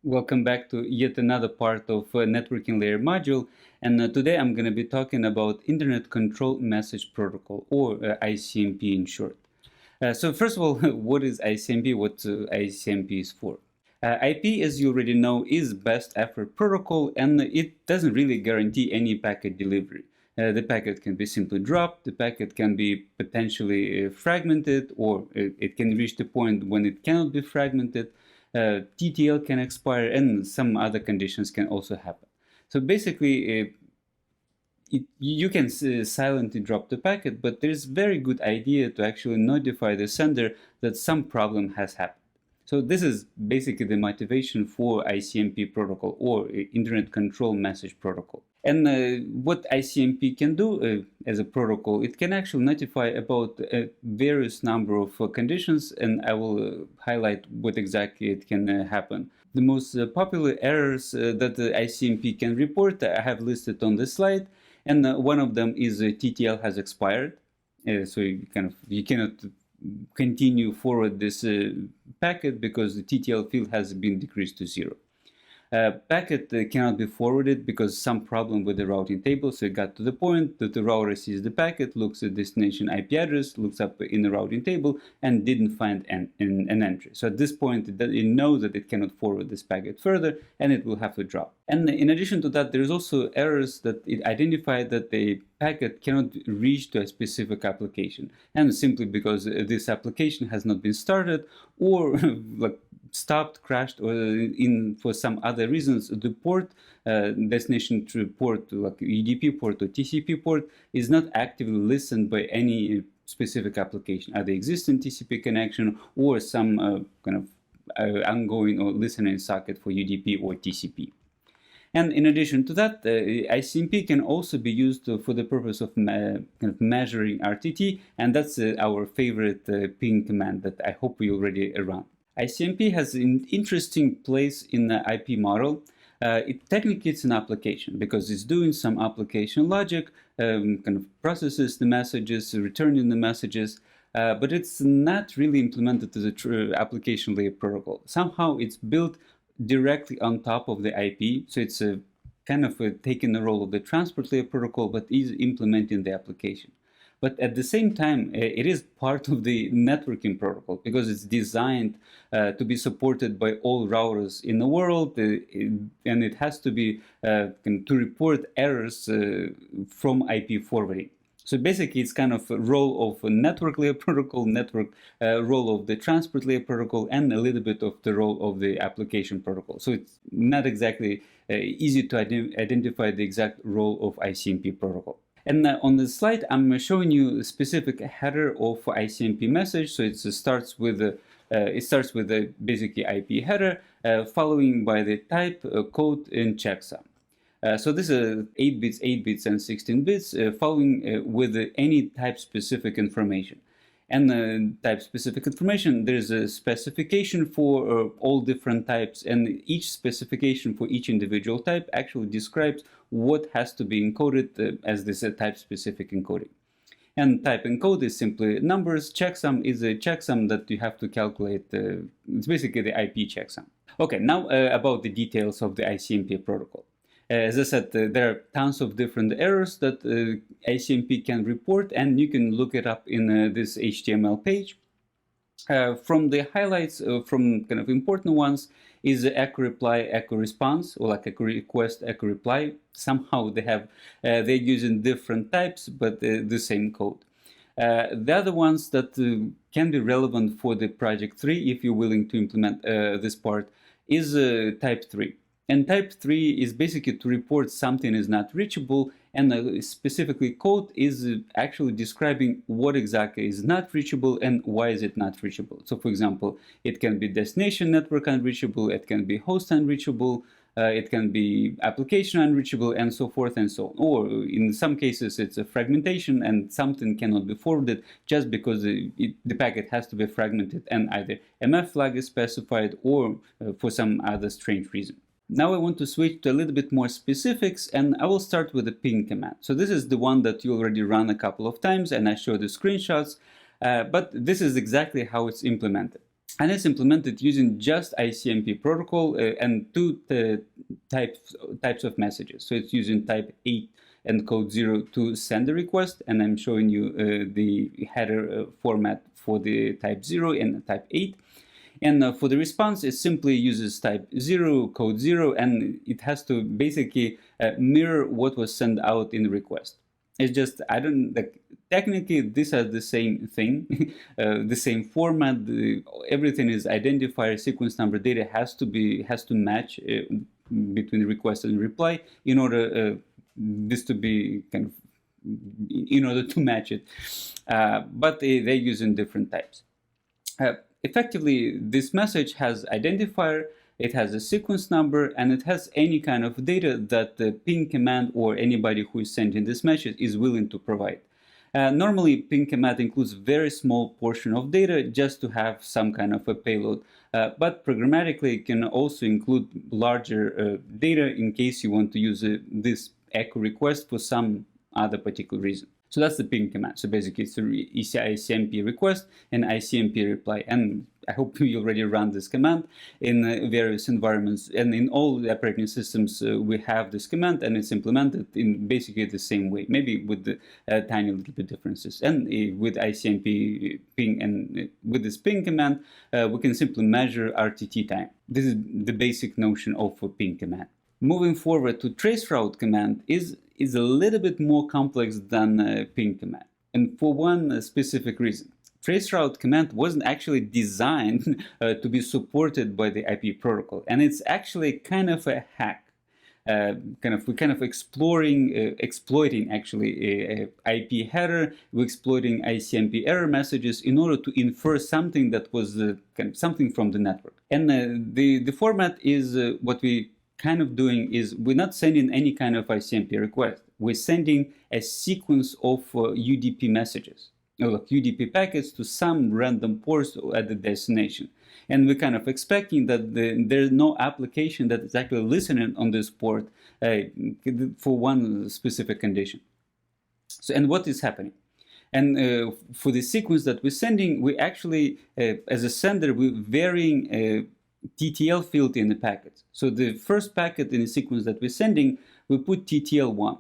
Welcome back to yet another part of networking layer module, and today I'm going to be talking about Internet Control Message Protocol, or ICMP in short. So first of all, what is ICMP? What ICMP is for? IP, as you already know, is best effort protocol, and it doesn't really guarantee any packet delivery. The packet can be simply dropped, the packet can be potentially fragmented, or it can reach the point when it cannot be fragmented. TTL can expire, and some other conditions can also happen. So basically, you can silently drop the packet, but there's very good idea to actually notify the sender that some problem has happened. So this is basically the motivation for ICMP protocol, or Internet Control Message Protocol. And what ICMP can do as a protocol, it can actually notify about a various number of conditions, and I will highlight what exactly it can happen. The most popular errors that the ICMP can report I have listed on this slide, and one of them is TTL has expired, so you cannot continue forward this packet because the TTL field has been decreased to 0. Packet cannot be forwarded because some problem with the routing table, so it got to the point that the router sees the packet, looks at destination IP address, looks up in the routing table, and didn't find an entry. So at this point, it knows that it cannot forward this packet further, and it will have to drop. And in addition to that, there's also errors that it identified that the packet cannot reach to a specific application, and simply because this application has not been started, or like stopped, crashed, or for some other reasons, the port, destination to port, like UDP port or TCP port, is not actively listened by any specific application, either existing TCP connection or some ongoing or listening socket for UDP or TCP. And in addition to that, ICMP can also be used for the purpose of measuring RTT, and that's our favorite ping command that I hope you already run. ICMP has an interesting place in the IP model. Technically it's an application because it's doing some application logic, processes the messages, returning the messages, but it's not really implemented as a application layer protocol. Somehow it's built directly on top of the IP, so it's taking the role of the transport layer protocol, but is implementing the application. But at the same time, it is part of the networking protocol because it's designed to be supported by all routers in the world, and it has to be to report errors from IP forwarding. So basically, it's kind of a role of a network layer protocol, role of the transport layer protocol, and a little bit of the role of the application protocol. So it's not exactly easy to identify the exact role of ICMP protocol. And on the slide, I'm showing you a specific header of ICMP message. So it starts with a basically IP header, following by the type, code, and checksum. So this is 8 bits, 8 bits, and 16 bits, following with any type-specific information. And type-specific information, there's a specification for all different types, and each specification for each individual type actually describes what has to be encoded as this type-specific encoding. And type encode is simply numbers. Checksum is a checksum that you have to calculate. It's basically the IP checksum. Okay, now about the details of the ICMP protocol. As I said, there are tons of different errors that ICMP can report, and you can look it up in this HTML page. From the highlights, from important ones, is echo reply, echo response, or like echo request, echo reply. Somehow they're using different types, but the same code. The other ones that can be relevant for the project 3, if you're willing to implement this part, is type 3. And type 3 is basically to report something is not reachable, and specifically code is actually describing what exactly is not reachable and why is it not reachable. So for example, it can be destination network unreachable, it can be host unreachable, it can be application unreachable, and so forth and so on. Or in some cases it's a fragmentation and something cannot be forwarded just because the packet has to be fragmented and either MF flag is specified or for some other strange reason. Now I want to switch to a little bit more specifics, and I will start with the ping command. So this is the one that you already run a couple of times, and I showed the screenshots, but this is exactly how it's implemented. And it's implemented using just ICMP protocol and two types of messages. So it's using type 8 and code 0 to send the request, and I'm showing you the header format for the type 0 and type 8. And for the response, it simply uses type 0, code 0, and it has to basically mirror what was sent out in the request. It's just, technically these are the same thing, the same format, everything is identifier, sequence number, data has to match between the request and reply in order this to be in order to match it. But they're using different types. Effectively, this message has identifier, it has a sequence number, and it has any kind of data that the ping command or anybody who is sending this message is willing to provide. Normally, ping command includes very small portion of data just to have some kind of a payload, but programmatically it can also include larger data in case you want to use this echo request for some other particular reason. So that's the ping command. So basically it's the ICMP request and ICMP reply. And I hope you already run this command in various environments. And in all the operating systems, we have this command, and it's implemented in basically the same way, maybe with the tiny little bit differences. And with ICMP ping and with this ping command, we can simply measure RTT time. This is the basic notion of a ping command. Moving forward to traceroute command is a little bit more complex than ping command, and for one specific reason. Traceroute command wasn't actually designed to be supported by the IP protocol, and it's actually kind of a hack. We're exploiting actually IP header. We're exploiting ICMP error messages in order to infer something that was something from the network. And the format is what we kind of doing is we're not sending any kind of ICMP request. We're sending a sequence of UDP messages, like UDP packets to some random ports at the destination. And we're kind of expecting that there's no application that is actually listening on this port for one specific condition. So, and what is happening? And for the sequence that we're sending, we actually, as a sender, we're varying TTL field in the packet. So the first packet in the sequence that we're sending, we put TTL1,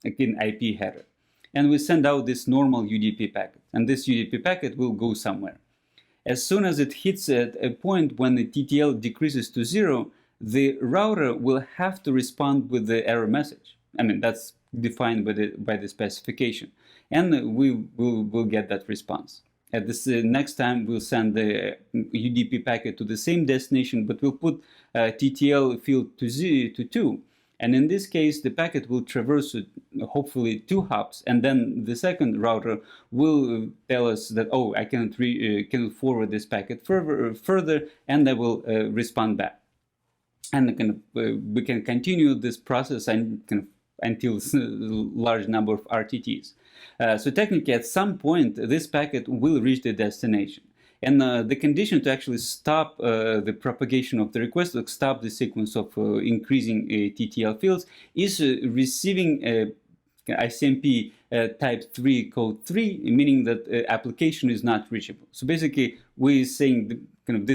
like in IP header. And we send out this normal UDP packet. And this UDP packet will go somewhere. As soon as it hits at a point when the TTL decreases to 0, the router will have to respond with the error message. I mean, that's defined by the specification. And we'll get that response. At this next time, we'll send the UDP packet to the same destination, but we'll put TTL field to 2. And in this case, the packet will traverse hopefully 2 hops, and then the second router will tell us that, oh, I cannot forward this packet further, and I will respond back. And we can continue this process until a large number of RTTs. So technically, at some point, this packet will reach the destination. And the condition to actually stop the propagation of the request, to stop the sequence of increasing TTL fields, is receiving ICMP type 3 code 3, meaning that application is not reachable. So basically, we're saying from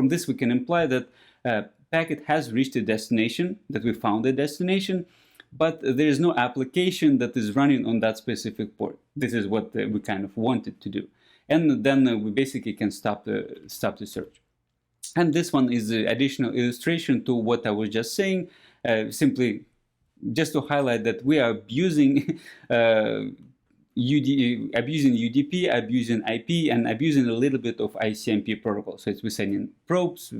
this we can imply that packet has reached a destination, that we found a destination, but there is no application that is running on that specific port. This is what we kind of wanted to do. And then we basically can stop the search. And this one is an additional illustration to what I was just saying, simply just to highlight that we are abusing UDP, abusing IP, and abusing a little bit of ICMP protocol. So we're sending probes.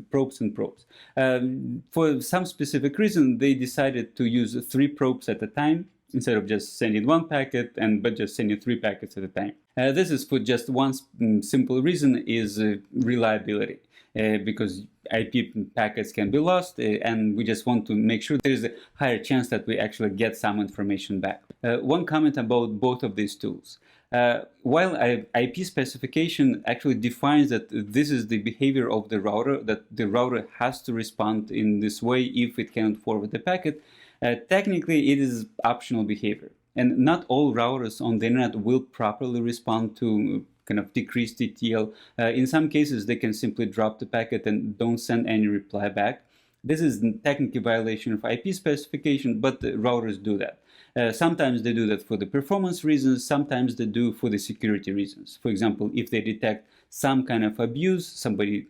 For some specific reason, they decided to use 3 probes at a time instead of just sending 1 packet, but just sending 3 packets at a time. This is for just one simple reason, is reliability. Because IP packets can be lost, and we just want to make sure there is a higher chance that we actually get some information back. One comment about both of these tools. While IP specification actually defines that this is the behavior of the router, that the router has to respond in this way if it cannot forward the packet, technically it is optional behavior. And not all routers on the internet will properly respond to kind of decrease TTL. In some cases, they can simply drop the packet and don't send any reply back. This is technically violation of IP specification, but the routers do that. Sometimes they do that for the performance reasons, sometimes they do for the security reasons. For example, if they detect some kind of abuse, somebody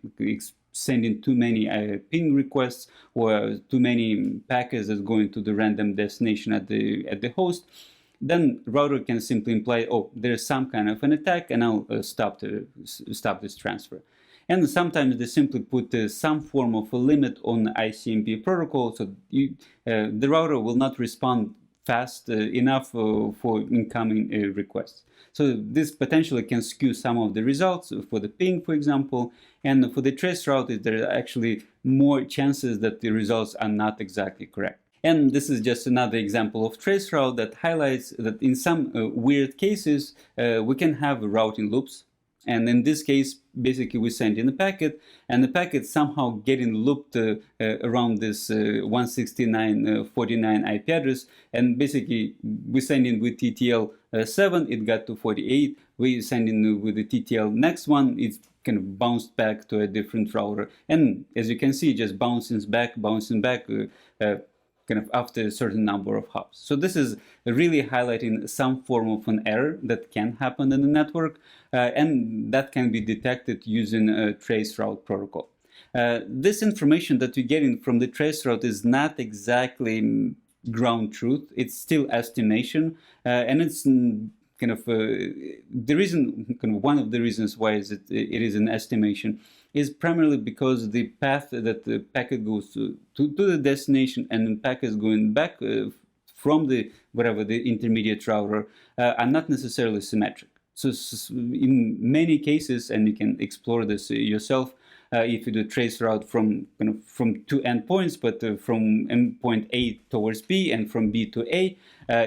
sending too many ping requests or too many packets that's going to the random destination at the host, then router can simply imply, oh, there's some kind of an attack, and I'll stop this transfer. And sometimes they simply put some form of a limit on ICMP protocol, so the router will not respond fast enough for incoming requests. So this potentially can skew some of the results for the ping, for example, and for the trace route, there are actually more chances that the results are not exactly correct. And this is just another example of trace route that highlights that in some weird cases, we can have routing loops. And in this case, basically we send in a packet, and the packet somehow getting looped around this 169.49 IP address. And basically we send in with TTL 7, it got to 48. We send in with the TTL next one, it's kind of bounced back to a different router. And as you can see, just bouncing back, kind of after a certain number of hops. So this is really highlighting some form of an error that can happen in the network, and that can be detected using a trace route protocol. This information that we're getting from the trace route is not exactly ground truth. It's still estimation, and it's kind of the reason, kind of one of the reasons why it is an estimation is primarily because the path that the packet goes to the destination and the packets going back from the whatever the intermediate router are not necessarily symmetric. So in many cases, and you can explore this yourself, if you do trace route from two endpoints, but from endpoint A towards B and from B to A,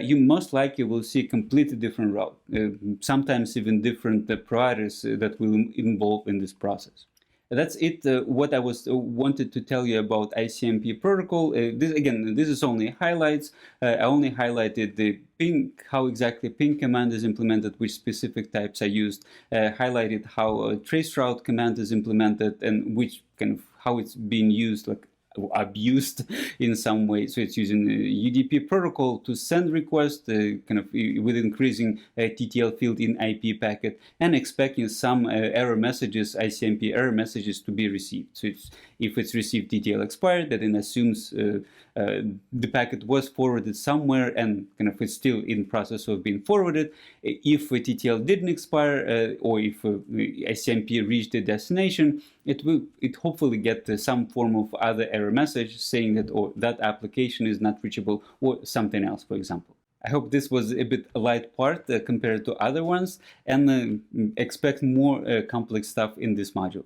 you most likely will see a completely different route. Sometimes even different providers that will involve in this process. That's it. What I wanted to tell you about ICMP protocol. This is only highlights. I only highlighted the ping, how exactly ping command is implemented, which specific types are used. Highlighted how a traceroute command is implemented and which kind of how it's being used, like abused in some way. So it's using the UDP protocol to send requests, kind of with increasing TTL field in IP packet, and expecting some error messages, ICMP error messages, to be received. So if it's received TTL expired, that then assumes the packet was forwarded somewhere and kind of it's still in process of being forwarded. If TTL didn't expire, or if ICMP reached the destination, it hopefully get some form of other error message saying that that application is not reachable, or something else, for example. I hope this was a bit light part compared to other ones, and expect more complex stuff in this module.